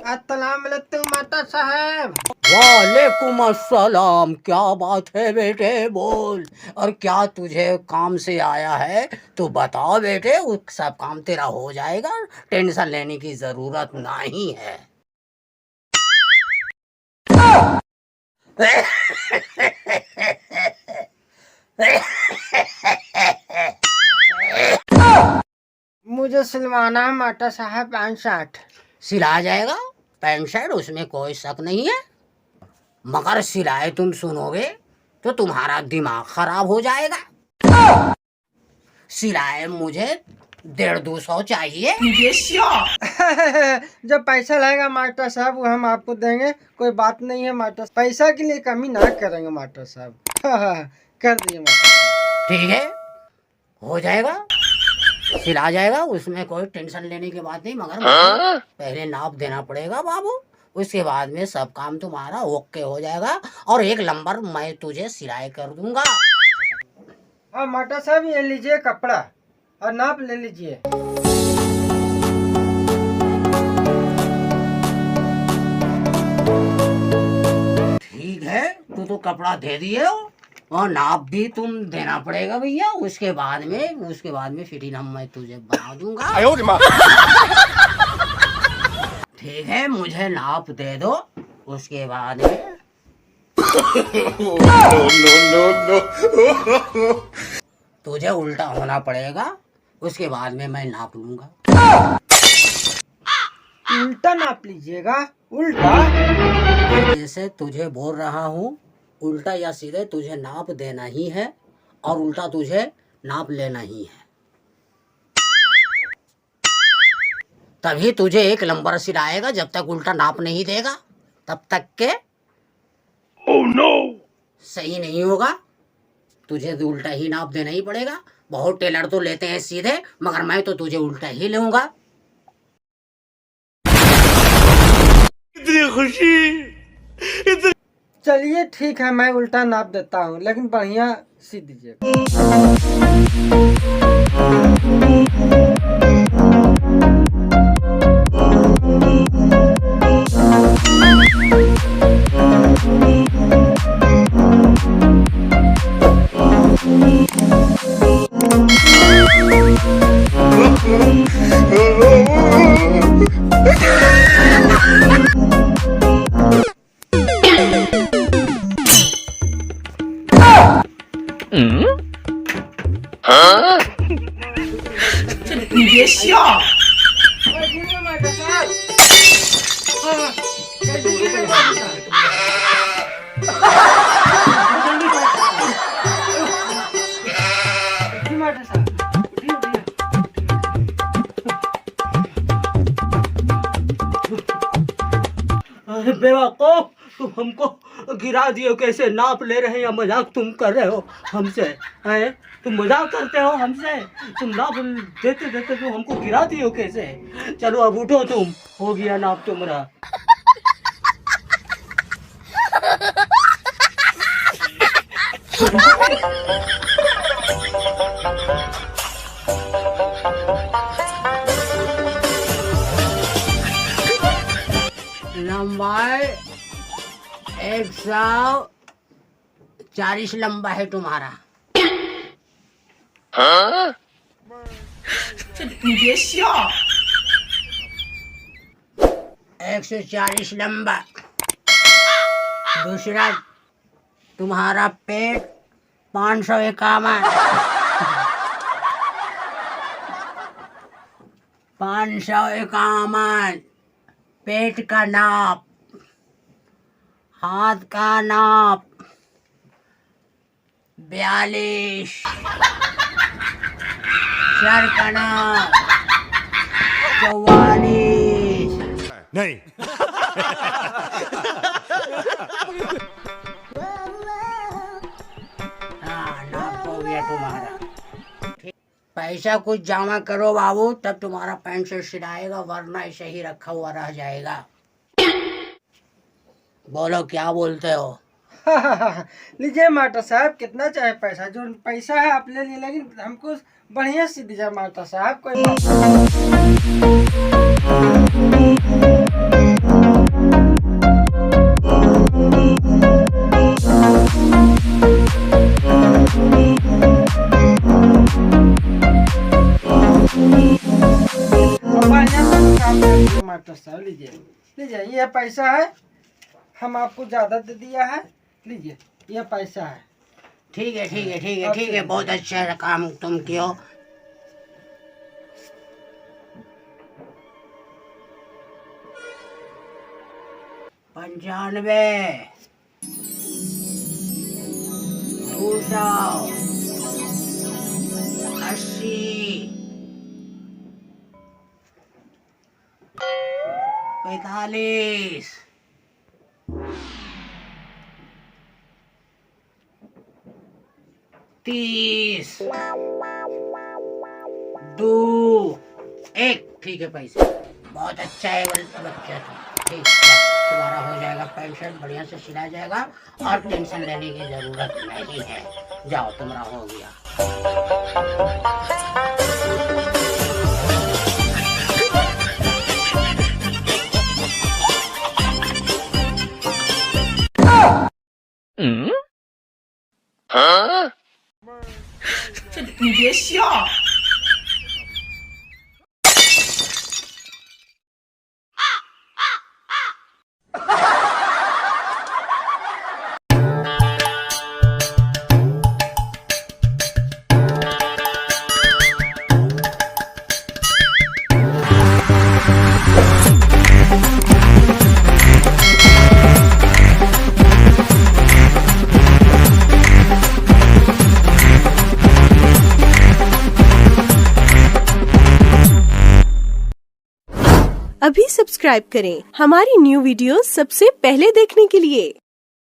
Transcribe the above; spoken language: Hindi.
अस्सलाम वालेकुम माता साहब। वालेकुम अस्सलाम। क्या बात है बेटे, बोल। और क्या तुझे काम से आया है तो बताओ बेटे, उस सब काम तेरा हो जाएगा, टेंशन लेने की जरूरत नहीं है। मुझे सिलवाना है माता साहब पैंट शर्ट। सिला जाएगा पैंट शर्ट, उसमें कोई शक नहीं है, मगर सिलाए तुम सुनोगे तो तुम्हारा दिमाग खराब हो जाएगा। सिलाए मुझे 150-200 चाहिए। जब पैसा लगेगा मास्टर साहब वो हम आपको देंगे, कोई बात नहीं है मास्टर, पैसा के लिए कमी ना करेंगे मास्टर साहब। कर दिए मास्टर साहब। ठीक है, हो जाएगा, सिला जाएगा, उसमें कोई टेंशन लेने की बात नहीं, मगर मुझे पहले नाप देना पड़ेगा बाबू, उसके बाद में सब काम तुम्हारा ओके हो जाएगा और एक नंबर मैं तुझे सिलाई कर दूंगा। हाँ मास्टर साहब ये लीजिए कपड़ा और नाप ले लीजिए। ठीक है, तू तो कपड़ा दे दिए हो और नाप भी तुम देना पड़ेगा भैया, उसके बाद में फिटिंग हम मैं तुझे बना दूंगा। ठीक है, मुझे नाप दे दो, उसके बाद में तुझे उल्टा होना पड़ेगा, उसके बाद में मैं नाप लूंगा। उल्टा नाप लीजिएगा? उल्टा? जैसे तुझे बोल रहा हूँ, उल्टा या सीधे तुझे नाप देना ही है और उल्टा तुझे नाप लेना ही है, तभी तुझे एक नंबर सिलाएगा। जब तक उल्टा नाप नहीं देगा तब तक के सही नहीं होगा, तुझे तो उल्टा ही नाप देना ही पड़ेगा। बहुत टेलर तो लेते हैं सीधे, मगर मैं तो तुझे उल्टा ही लूंगा। इतनी खुशी। चलिए ठीक है, मैं उल्टा नाप देता हूँ, लेकिन बढ़िया सी दीजिएगा। बेवकूफ, तुम हमको गिरा दिए, कैसे नाप ले रहे हैं या मजाक तुम कर रहे हो हमसे? हैं, तुम मजाक करते हो हमसे? तुम नाप देते देते तुम हमको गिरा दिए हो कैसे? चलो अब उठो, तुम हो गया नाप तुम्हारा। लंबाई 140 लंबा है तुम्हारा। 140 लंबा। दूसरा, तुम्हारा पेट 551। 551 पेट का नाप। हाथ का नाप 42। सर का नाप 44। नहीं। हाँ, नाप हो गया तुम्हारा। पैसा कुछ जमा करो बाबू, तब तुम्हारा पैंट शर्ट सिलाएगा, वरना ऐसे ही रखा हुआ रह जाएगा। बोलो क्या बोलते हो? लीजिए मास्टर साहब, कितना चाहे पैसा, जो पैसा है आप ले लीजिए, लेकिन हमको बढ़िया सी दीजिए मास्टर साहब, कोई बात नहीं। मास्टर साहब लीजिए लीजिए, ये पैसा है, हम आपको ज्यादा दे दिया है, लीजिए ये पैसा है। ठीक है ठीक है ठीक है ठीक है, बहुत अच्छा काम तुम कियो। पंचानवे, 200, 80, 45, 30, 2, 1। ठीक है पैसे, बहुत अच्छा है बच्चा तो। ठीक है, तुम्हारा हो जाएगा पेंशन, बढ़िया से सिला जाएगा और टेंशन लेने की जरूरत नहीं है। जाओ, तुम्हारा हो गया।你别笑。अभी सब्सक्राइब करें हमारी न्यू वीडियो सबसे पहले देखने के लिए।